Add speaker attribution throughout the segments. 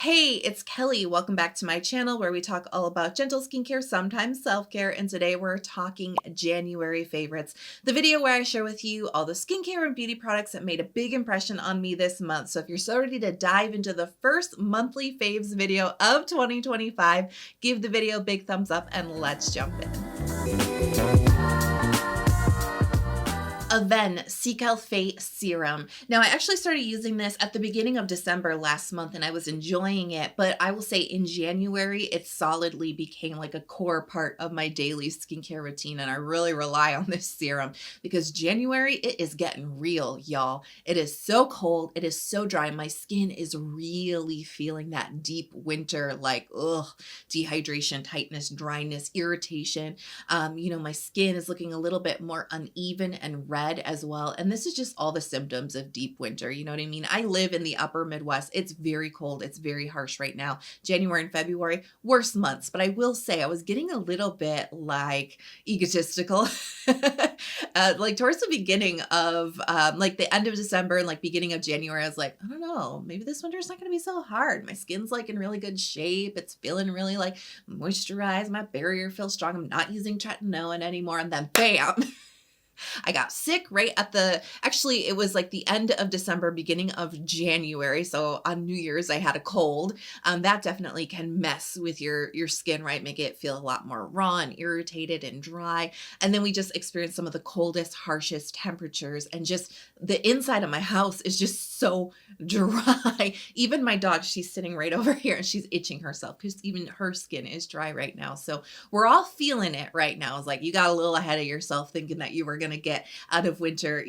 Speaker 1: Hey, it's Kelly. Welcome back to my channel where we talk all about gentle skincare, sometimes self-care, and today we're talking January favorites, the video where I share with you all the skincare and beauty products that made a big impression on me this month. So if you're so ready to dive into the first monthly faves video of 2025, give the video a big thumbs up and let's jump in. Avene Cicalfate Serum. Now, I actually started using this at the beginning of December last month and I was enjoying it, but I will say in January, it solidly became like a core part of my daily skincare routine, and I really rely on this serum because January, it is getting real, y'all. It is so cold, it is so dry. My skin is really feeling that deep winter, like, dehydration, tightness, dryness, irritation. My skin is looking a little bit more uneven and red as well. And this is just all the symptoms of deep winter. You know what I mean? I live in the upper Midwest. It's very cold. It's very harsh right now. January and February, worst months. But I will say I was getting a little bit like egotistical, like towards the beginning of like the end of December and like beginning of January. I was like, I don't know, maybe this winter is not going to be so hard. My skin's like in really good shape. It's feeling really like moisturized. My barrier feels strong. I'm not using tretinoin anymore. And then bam. I got sick right at actually it was like the end of December, beginning of January. So on New Year's, I had a cold. That definitely can mess with your skin, right? Make it feel a lot more raw and irritated and dry. And then we just experienced some of the coldest, harshest temperatures, and just the inside of my house is just so dry. Even my dog, she's sitting right over here and she's itching herself because even her skin is dry right now. So we're all feeling it right now. It's like you got a little ahead of yourself thinking that you were going to get out of winter,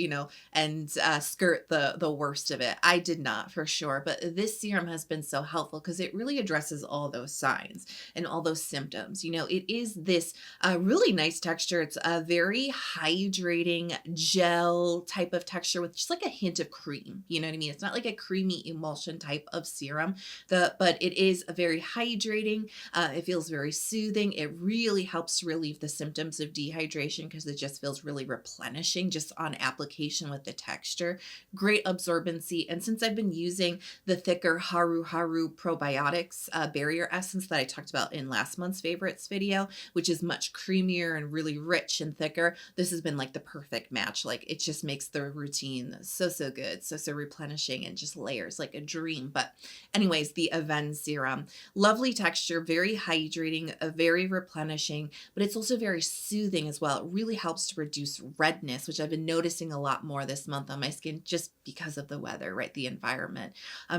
Speaker 1: and skirt the worst of it. I did not, for sure. But this serum has been so helpful because it really addresses all those signs and all those symptoms. It is this really nice texture. It's a very hydrating gel type of texture with just like a hint of cream. You know what I mean? It's not like a creamy emulsion type of serum, but it is a very hydrating. It feels very soothing. It really helps to relieve the symptoms of dehydration because it just feels really replenishing just on application with the texture. Great absorbency. And since I've been using the thicker Haru probiotics barrier essence that I talked about in last month's favorites video, which is much creamier and really rich and thicker, this has been like the perfect match. Like it just makes the routine so good, so replenishing, and just layers like a dream. But anyways, the Avene serum, lovely texture, very hydrating, very replenishing, but it's also very soothing as well. It really helps to reduce redness, which I've been noticing a lot more this month on my skin just because of the weather, right? The environment.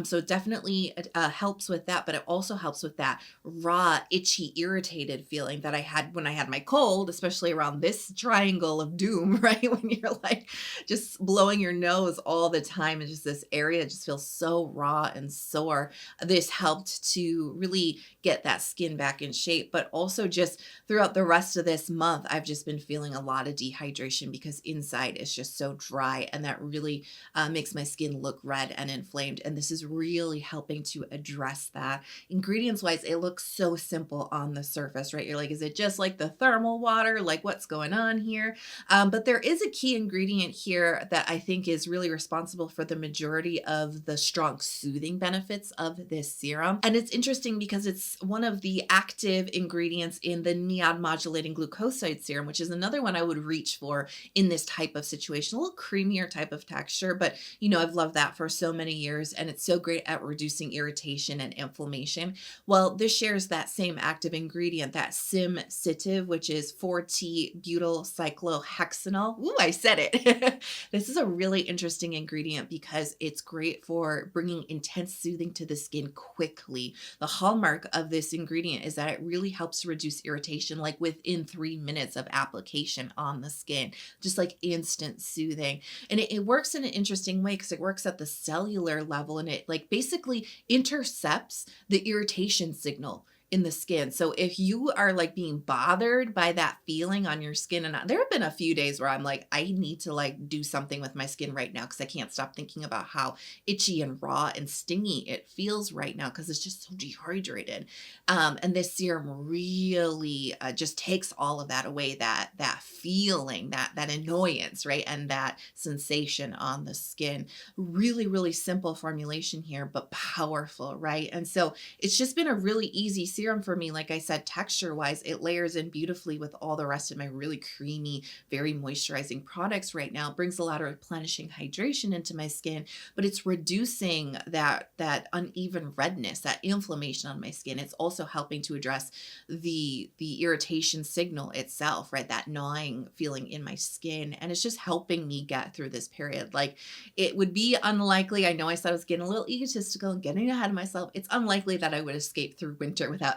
Speaker 1: So it definitely helps with that, but it also helps with that raw, itchy, irritated feeling that I had when I had my cold, especially around this triangle of doom, right? When you're like just blowing your nose all the time and just this area just feels so raw and sore. This helped to really get that skin back in shape, but also just throughout the rest of this month, I've just been feeling a lot of dehydration because inside is just so dry, and that really makes my skin look red and inflamed. And this is really helping to address that. Ingredients wise, it looks so simple on the surface, right? You're like, is it just like the thermal water? Like what's going on here? But there is a key ingredient here that I think is really responsible for the majority of the strong soothing benefits of this serum. And it's interesting because it's one of the active ingredients in the neon modulating glucoside serum, which is another one I would reach for in this type of situation. A little creamier type of texture, but I've loved that for so many years, and it's so great at reducing irritation and inflammation. Well, this shares that same active ingredient, that Simcitive, which is 4-T-butyl cyclohexanol. Ooh, I said it. This is a really interesting ingredient because it's great for bringing intense soothing to the skin quickly. The hallmark of this ingredient is that it really helps to reduce irritation like within 3 minutes of application on the skin, just like instant soothing. And it works in an interesting way because it works at the cellular level, and it like basically intercepts the irritation signal in the skin. So if you are like being bothered by that feeling on your skin, and there have been a few days where I'm like, I need to like do something with my skin right now because I can't stop thinking about how itchy and raw and stingy it feels right now because it's just so dehydrated. And this serum really just takes all of that away, that feeling, that annoyance, right? And that sensation on the skin. Really, really simple formulation here, but powerful, right? And so it's just been a really easy serum for me. Like I said, texture wise, it layers in beautifully with all the rest of my really creamy, very moisturizing products right now. It brings a lot of replenishing hydration into my skin, but it's reducing that uneven redness, that inflammation on my skin. It's also helping to address the irritation signal itself, right? That gnawing feeling in my skin. And it's just helping me get through this period. Like it would be unlikely. I know I said I was getting a little egotistical and getting ahead of myself. It's unlikely that I would escape through winter without,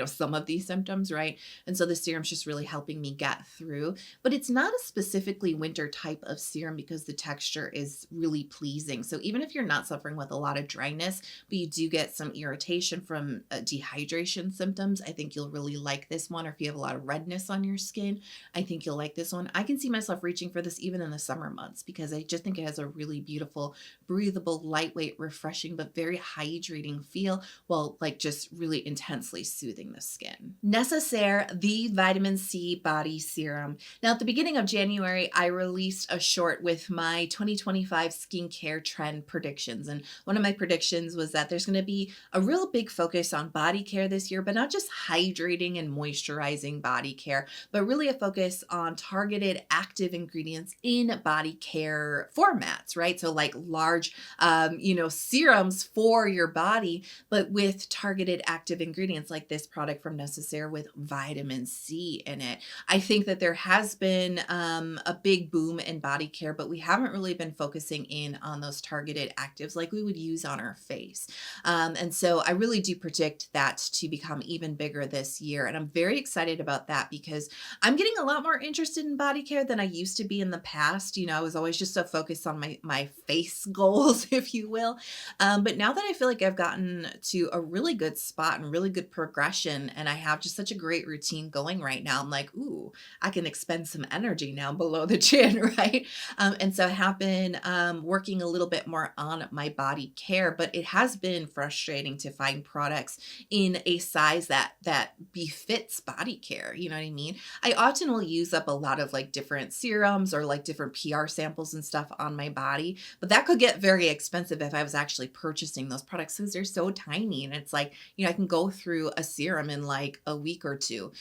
Speaker 1: some of these symptoms, right? And so the serum's just really helping me get through. But it's not a specifically winter type of serum because the texture is really pleasing. So even if you're not suffering with a lot of dryness, but you do get some irritation from dehydration symptoms, I think you'll really like this one. Or if you have a lot of redness on your skin, I think you'll like this one. I can see myself reaching for this even in the summer months because I just think it has a really beautiful, breathable, lightweight, refreshing, but very hydrating feel while like just really intensely soothing the skin. Necessaire, the vitamin C body serum. Now at the beginning of January, I released a short with my 2025 skincare trend predictions. And one of my predictions was that there's going to be a real big focus on body care this year, but not just hydrating and moisturizing body care, but really a focus on targeted active ingredients in body care formats, right? So like large, serums for your body, but with targeted active ingredients like this product from Necessaire with vitamin C in it. I think that there has been a big boom in body care, but we haven't really been focusing in on those targeted actives like we would use on our face. And so I really do predict that to become even bigger this year. And I'm very excited about that because I'm getting a lot more interested in body care than I used to be in the past. I was always just so focused on my face goals, if you will. But now that I feel like I've gotten to a really good spot and really good progression, and I have just such a great routine going right now, I'm like, ooh, I can expend some energy now below the chin, right? And so I have been working a little bit more on my body care, but it has been frustrating to find products in a size that befits body care. You know what I mean? I often will use up a lot of like different serums or like different PR samples and stuff on my body, but that could get very expensive if I was actually purchasing those products because they're so tiny. And it's like, I can go through a serum in like a week or two,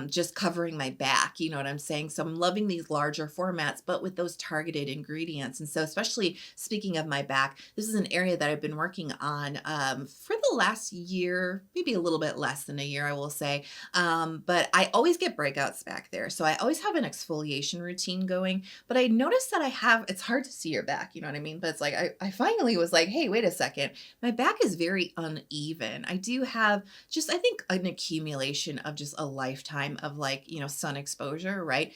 Speaker 1: just covering my back. You know what I'm saying? So I'm loving these larger formats, but with those targeted ingredients. And so, especially speaking of my back, this is an area that I've been working on for the last year, maybe a little bit less than a year, I will say. But I always get breakouts back there. So I always have an exfoliation routine going, but I noticed that it's hard to see your back, you know what I mean? But it's like, I finally was like, hey, wait a second. My back is very uneven. I do have just, I think, an accumulation of just a lifetime of like, sun exposure, right?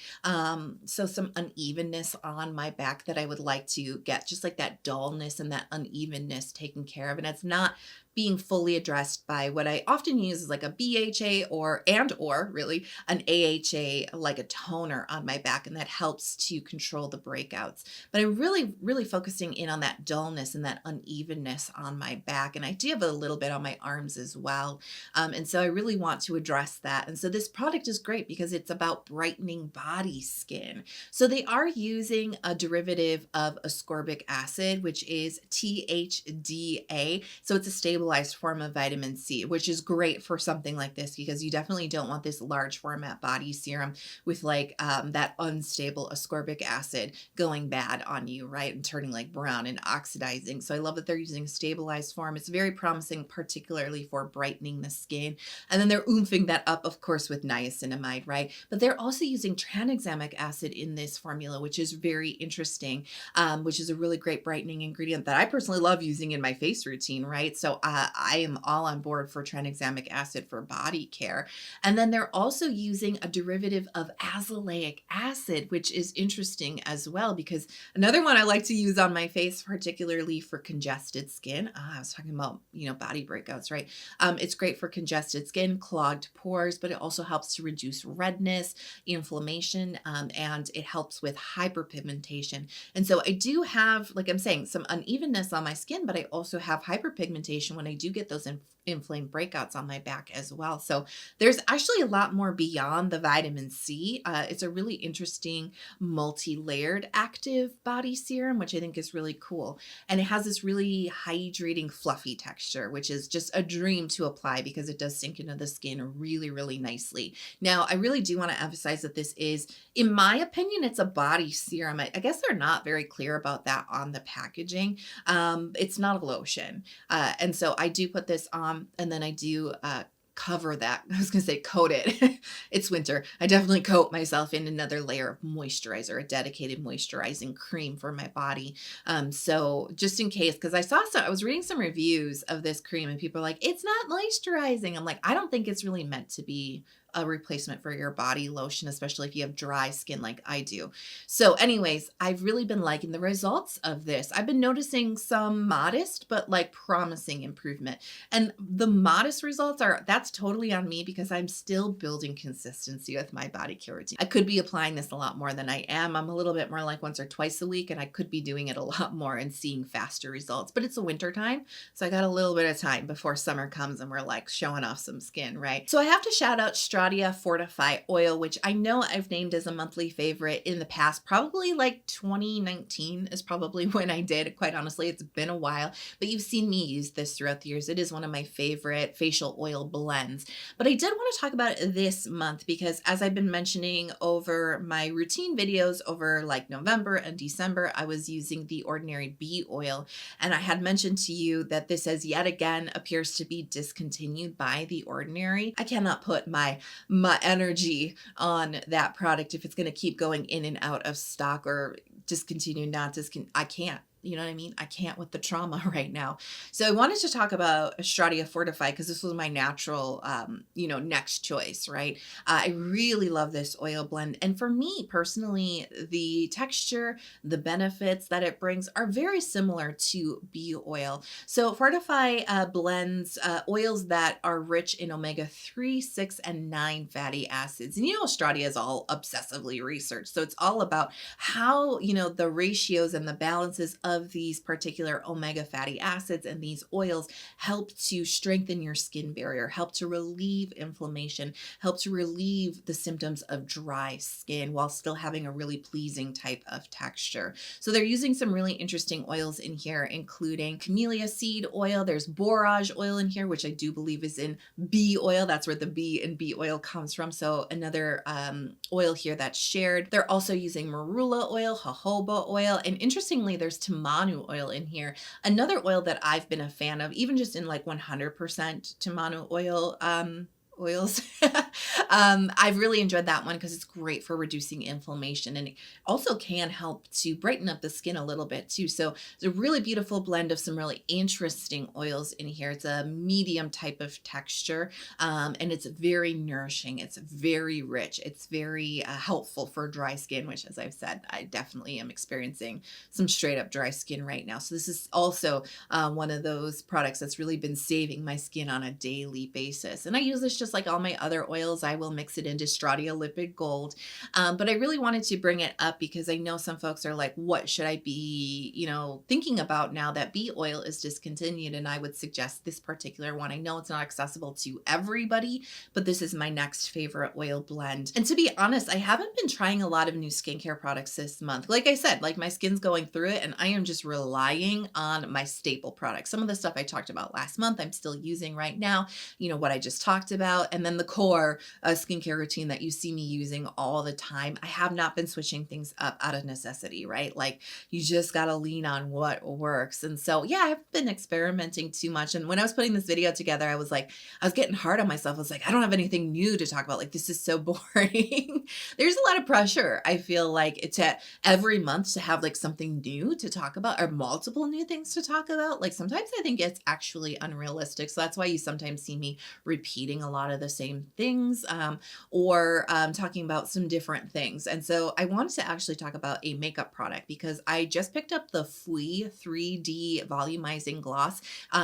Speaker 1: So some unevenness on my back that I would like to get, just like that dullness and that unevenness taken care of. And it's not being fully addressed by what I often use is like a BHA or really an AHA, like a toner on my back, and that helps to control the breakouts. But I'm really, really focusing in on that dullness and that unevenness on my back, and I do have a little bit on my arms as well. And so I really want to address that. And so this product is great because it's about brightening body skin. So they are using a derivative of ascorbic acid, which is THDA. So it's a stabilized form of vitamin C, which is great for something like this because you definitely don't want this large format body serum with like that unstable ascorbic acid going bad on you, right? And turning like brown and oxidizing. So I love that they're using a stabilized form. It's very promising, particularly for brightening the skin. And then they're oomping that up, of course, with niacinamide, right? But they're also using tranexamic acid in this formula, which is very interesting, which is a really great brightening ingredient that I personally love using in my face routine, right? So I am all on board for tranexamic acid for body care. And then they're also using a derivative of azelaic acid, which is interesting as well, because another one I like to use on my face, particularly for congested skin. I was talking about, body breakouts, right? It's great for congested skin, clogged pores, but it also helps to reduce redness, inflammation, and it helps with hyperpigmentation. And so I do have, like I'm saying, some unevenness on my skin, but I also have hyperpigmentation when I do get those inflamed breakouts on my back as well. So there's actually a lot more beyond the vitamin C. It's a really interesting multi-layered active body serum, which I think is really cool. And it has this really hydrating, fluffy texture, which is just a dream to apply because it does sink into the skin really, really nicely. Now, I really do want to emphasize that this is, in my opinion, it's a body serum. I guess they're not very clear about that on the packaging. It's not a lotion. And so I do put this on, and then I do cover that. I was going to say coat it. It's winter. I definitely coat myself in another layer of moisturizer, a dedicated moisturizing cream for my body. So just in case, because I was reading some reviews of this cream and people are like, it's not moisturizing. I'm like, I don't think it's really meant to be a replacement for your body lotion, especially if you have dry skin like I do. So anyways, I've really been liking the results of this. I've been noticing some modest, but like promising improvement. And the modest results that's totally on me because I'm still building consistency with my body care routine. I could be applying this a lot more than I am. I'm a little bit more like once or twice a week, and I could be doing it a lot more and seeing faster results, but it's a winter time. So I got a little bit of time before summer comes and we're like showing off some skin, right? So I have to shout out Stratia Fortify Oil, which I know I've named as a monthly favorite in the past. Probably like 2019 is probably when I did. Quite honestly, it's been a while, but you've seen me use this throughout the years. It is one of my favorite facial oil blends. But I did want to talk about it this month because, as I've been mentioning over my routine videos over like November and December, I was using the Ordinary Bee Oil. And I had mentioned to you that this has yet again appears to be discontinued by The Ordinary. I cannot put my energy on that product if it's going to keep going in and out of stock or discontinue, I can't. You know what I mean? I can't with the trauma right now. So I wanted to talk about Stratia Fortify because this was my natural, next choice, right? I really love this oil blend. And for me personally, the texture, the benefits that it brings are very similar to bee oil. So Fortify blends oils that are rich in omega-3, 6, and 9 fatty acids. And Stratia is all obsessively researched. So it's all about how, the ratios and the balances of these particular omega fatty acids and these oils help to strengthen your skin barrier, help to relieve inflammation, help to relieve the symptoms of dry skin while still having a really pleasing type of texture. So they're using some really interesting oils in here, including camellia seed oil. There's borage oil in here, which I do believe is in bee oil. That's where the bee and bee oil comes from. So another oil here that's shared. They're also using marula oil, jojoba oil, and interestingly, there's tamanu oil in here. Another oil that I've been a fan of, even just in like 100% tamanu oil oils. I've really enjoyed that one because it's great for reducing inflammation, and it also can help to brighten up the skin a little bit too. So it's a really beautiful blend of some really interesting oils in here. It's a medium type of texture, and it's very nourishing. It's very rich. It's very helpful for dry skin, which, as I've said, I definitely am experiencing some straight up dry skin right now. So this is also one of those products that's really been saving my skin on a daily basis. And I use this just like all my other oils. I will mix it into Stratia Lipid Gold. But I really wanted to bring it up because I know some folks are like, what should I be, thinking about now that bee oil is discontinued? And I would suggest this particular one. I know it's not accessible to everybody, but this is my next favorite oil blend. And to be honest, I haven't been trying a lot of new skincare products this month. Like I said, like my skin's going through it and I am just relying on my staple products. Some of the stuff I talked about last month, I'm still using right now. What I just talked about. out, and then the core skincare routine that you see me using all the time. I have not been switching things up out of necessity, right? Like you just got to lean on what works. And so, yeah, I've been experimenting too much. And when I was putting this video together, I was like, I was getting hard on myself. I was like, I don't have anything new to talk about. Like, this is so boring. There's a lot of pressure. I feel like it's at every month to have like something new to talk about or multiple new things to talk about. Like sometimes I think it's actually unrealistic. So that's why you sometimes see me repeating a lot of the same things or talking about some different things. And so I wanted to actually talk about a makeup product because I just picked up the Fwee 3D volumizing gloss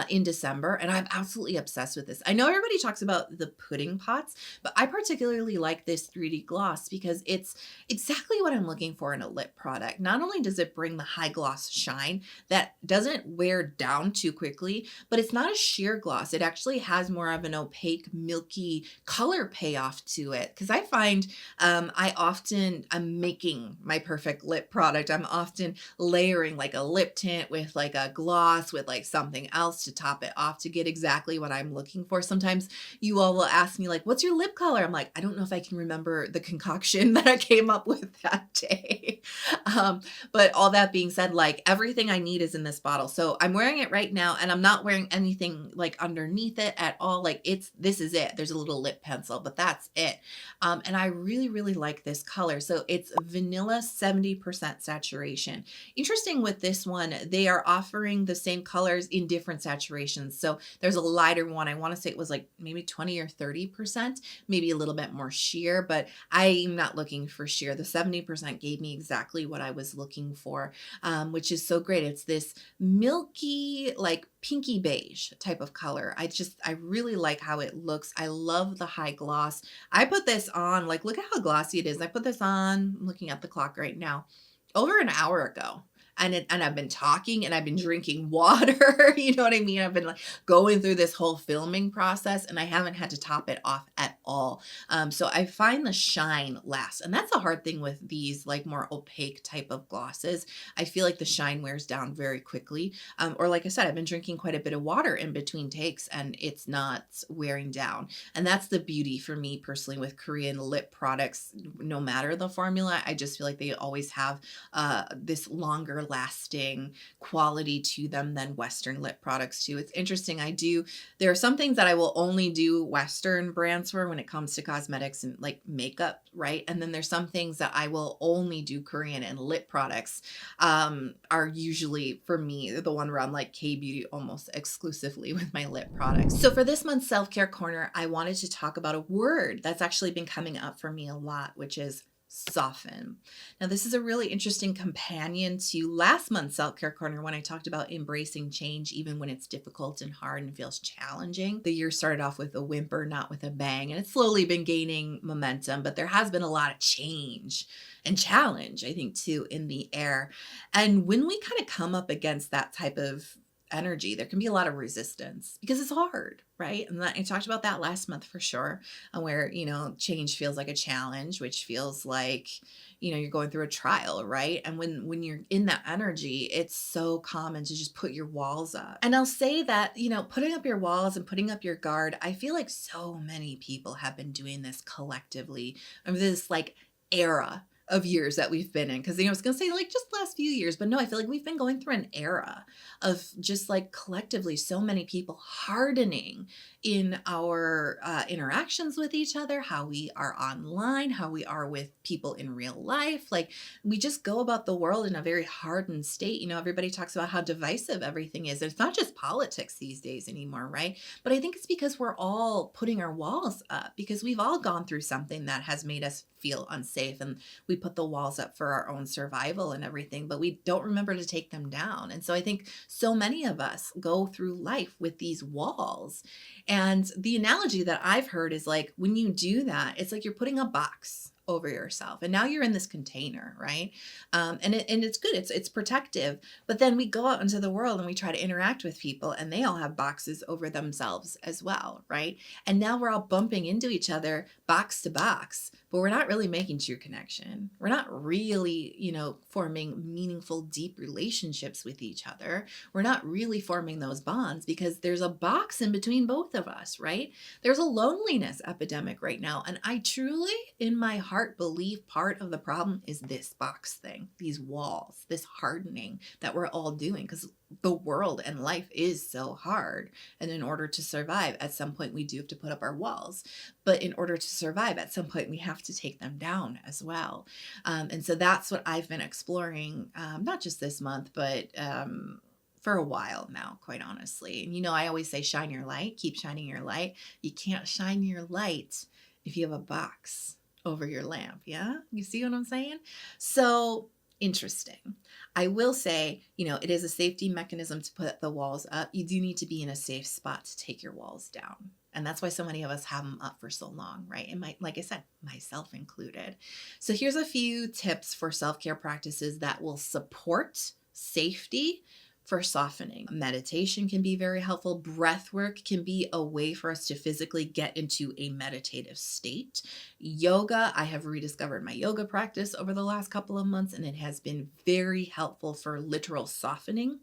Speaker 1: in December, and I'm absolutely obsessed with this. I know everybody talks about the pudding pots, but I particularly like this 3D gloss because it's exactly what I'm looking for in a lip product. Not only does it bring the high gloss shine that doesn't wear down too quickly, but it's not a sheer gloss. It actually has more of an opaque, milky color payoff to it. Because I find I'm making my perfect lip product. I'm often layering like a lip tint with like a gloss with like something else to top it off to get exactly what I'm looking for. Sometimes you all will ask me like, what's your lip color? I'm like, I don't know if I can remember the concoction that I came up with that day. But all that being said, like everything I need is in this bottle. So I'm wearing it right now and I'm not wearing anything like underneath it at all. Like this is it. There's a little lip pencil, but that's it. And I really, really like this color. So it's vanilla 70% saturation. Interesting with this one, they are offering the same colors in different saturations. So there's a lighter one. I want to say it was like maybe 20 or 30%, maybe a little bit more sheer, but I'm not looking for sheer. The 70% gave me exactly what I was looking for, which is so great. It's this milky, like pinky beige type of color. I really like how it looks. I love the high gloss. I put this on, like, look at how glossy it is. I put this on, I'm looking at the clock right now, over an hour ago. And I've been talking and I've been drinking water. You know what I mean? I've been like going through this whole filming process and I haven't had to top it off at all. So I find the shine lasts. And that's a hard thing with these like more opaque type of glosses. I feel like the shine wears down very quickly. Or like I said, I've been drinking quite a bit of water in between takes and it's not wearing down. And that's the beauty for me personally with Korean lip products. No matter the formula, I just feel like they always have this longer lasting quality to them than Western lip products too. It's interesting. There are some things that I will only do Western brands for when it comes to cosmetics and like makeup, right? And then there's some things that I will only do Korean, and lip products are usually for me the one where I'm like K-beauty almost exclusively with my lip products. So for this month's self-care corner, I wanted to talk about a word that's actually been coming up for me a lot, which is soften. Now, this is a really interesting companion to last month's self-care corner when I talked about embracing change, even when it's difficult and hard and feels challenging. The year started off with a whimper, not with a bang, and it's slowly been gaining momentum, but there has been a lot of change and challenge, I think, too, in the air. And when we kind of come up against that type of energy, there can be a lot of resistance because it's hard, right? And I talked about that last month for sure, where, change feels like a challenge, which feels like, you're going through a trial, right? And when you're in that energy, it's so common to just put your walls up. And I'll say that, putting up your walls and putting up your guard, I feel like so many people have been doing this collectively of this like era of years that we've been in. Because, I was going to say like just last few years, but no, I feel like we've been going through an era of just like collectively so many people hardening in our interactions with each other, how we are online, how we are with people in real life. Like we just go about the world in a very hardened state. Everybody talks about how divisive everything is. It's not just politics these days anymore, right? But I think it's because we're all putting our walls up because we've all gone through something that has made us feel unsafe, and we put the walls up for our own survival and everything, but we don't remember to take them down. And so I think so many of us go through life with these walls. And the analogy that I've heard is like when you do that, it's like you're putting a box over yourself. And now you're in this container, right? And it's good. It's protective. But then we go out into the world and we try to interact with people, and they all have boxes over themselves as well, right? And now we're all bumping into each other box to box, but we're not really making true connection. We're not really, forming meaningful, deep relationships with each other. We're not really forming those bonds because there's a box in between both of us, right? There's a loneliness epidemic right now. And I truly, in my heart, believe part of the problem is this box thing, these walls, this hardening that we're all doing, because the world and life is so hard. And in order to survive, at some point, we do have to put up our walls. But in order to survive, at some point, we have to take them down as well. And so that's what I've been exploring, not just this month, but for a while now, quite honestly. And I always say, shine your light, keep shining your light. You can't shine your light if you have a box over your lamp. Yeah. You see what I'm saying? So interesting. I will say, it is a safety mechanism to put the walls up. You do need to be in a safe spot to take your walls down. And that's why so many of us have them up for so long, right? And like I said, myself included. So here's a few tips for self-care practices that will support safety for softening. Meditation can be very helpful. Breath work can be a way for us to physically get into a meditative state. Yoga, I have rediscovered my yoga practice over the last couple of months, and it has been very helpful for literal softening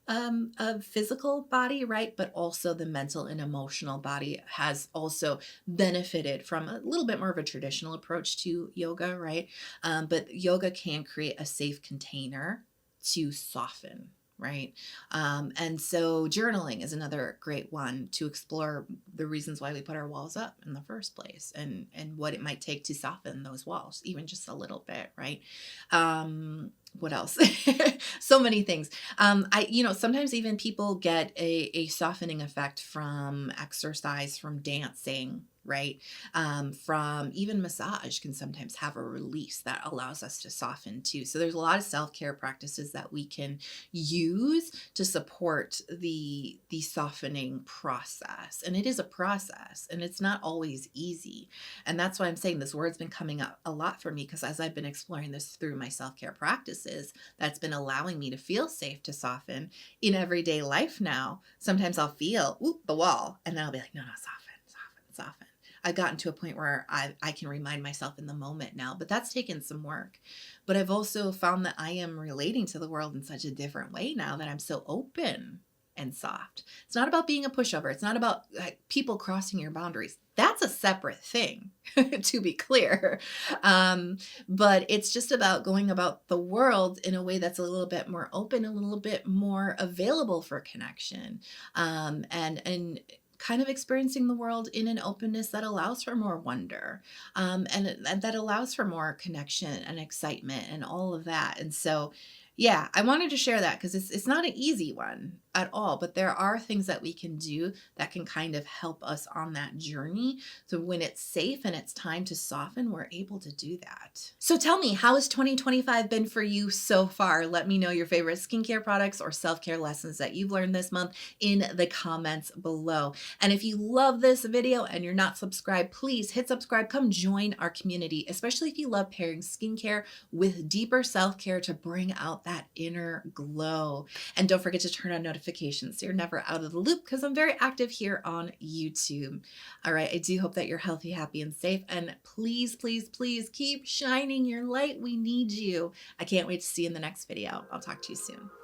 Speaker 1: of physical body, right? But also the mental and emotional body has also benefited from a little bit more of a traditional approach to yoga, right? But yoga can create a safe container to soften, right? And so journaling is another great one to explore the reasons why we put our walls up in the first place, and what it might take to soften those walls, even just a little bit, right? What else? So many things. Sometimes even people get a softening effect from exercise, from dancing, right? From even massage can sometimes have a release that allows us to soften too. So there's a lot of self-care practices that we can use to support the softening process. And it is a process, and it's not always easy. And that's why I'm saying this word's been coming up a lot for me, because as I've been exploring this through my self-care practices, that's been allowing me to feel safe to soften in everyday life now. Sometimes I'll feel, the wall, and then I'll be like, no, soften. I've gotten to a point where I can remind myself in the moment now, but that's taken some work. But I've also found that I am relating to the world in such a different way now that I'm so open and soft. It's not about being a pushover. It's not about people crossing your boundaries. That's a separate thing, to be clear. But it's just about going about the world in a way that's a little bit more open, a little bit more available for connection, and kind of experiencing the world in an openness that allows for more wonder, and that allows for more connection and excitement and all of that. And so, yeah, I wanted to share that because it's not an easy one at all, but there are things that we can do that can kind of help us on that journey. So when it's safe and it's time to soften, we're able to do that. So tell me, how has 2025 been for you so far? Let me know your favorite skincare products or self-care lessons that you've learned this month in the comments below. And if you love this video and you're not subscribed, please hit subscribe. Come join our community, especially if you love pairing skincare with deeper self-care to bring out that inner glow. And don't forget to turn on notifications so you're never out of the loop, because I'm very active here on YouTube. All right, I do hope that you're healthy, happy, and safe. And please, please, please keep shining your light. We need you. I can't wait to see you in the next video. I'll talk to you soon.